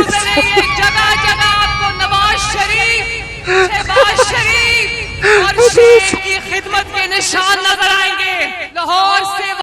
नजर ये जगह जगह आपको नवाज शरीफ, शहबाज शरीफ और शेख की खिदमत के निशान नजर आएंगे। लाहौर से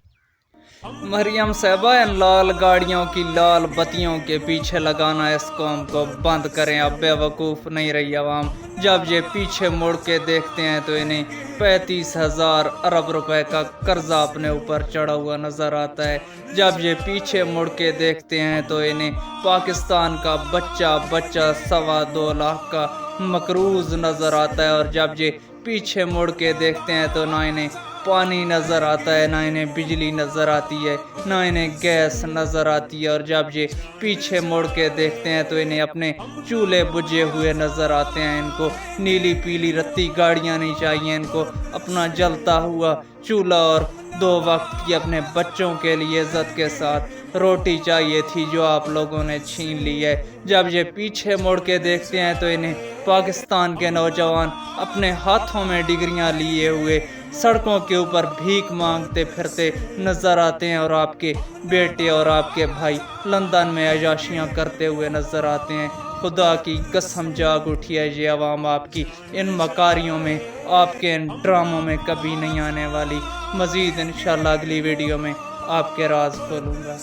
मरियम साहबा, इन लाल गाड़ियों की लाल बत्तियों के पीछे लगाना इस कौम को बंद करें। अब बेवकूफ़ नहीं रही आवाम। जब ये पीछे मुड़ के देखते हैं तो इन्हें 35,000 अरब रुपए का कर्जा अपने ऊपर चढ़ा हुआ नज़र आता है। जब ये पीछे मुड़ के देखते हैं तो इन्हें पाकिस्तान का बच्चा 2.25 लाख का मकरूज़ नज़र आता है। और जब ये पीछे मुड़ के देखते हैं तो ना इन्हें पानी नज़र आता है, ना इन्हें बिजली नज़र आती है, ना इन्हें गैस नज़र आती है। और जब ये पीछे मुड़ के देखते हैं तो इन्हें अपने चूल्हे बुझे हुए नज़र आते हैं। इनको नीली पीली रत्ती गाड़ियाँ नहीं चाहिए, इनको अपना जलता हुआ चूल्हा और 2 वक्त की अपने बच्चों के लिए इज़्ज़त के साथ रोटी चाहिए थी, जो आप लोगों ने छीन ली है। जब ये पीछे मुड़ के देखते हैं तो इन्हें पाकिस्तान के नौजवान अपने हाथों में डिग्रियां लिए हुए सड़कों के ऊपर भीख मांगते फिरते नज़र आते हैं। और आपके बेटे और आपके भाई लंदन में अय्याशियाँ करते हुए नज़र आते हैं। खुदा की कसम जाग उठी है ये अवाम आपकी इन मकारियों में, आपके इन ड्रामों में कभी नहीं आने वाली। मज़ीद इंशाल्लाह अगली वीडियो में आपके राज खोलूँगा।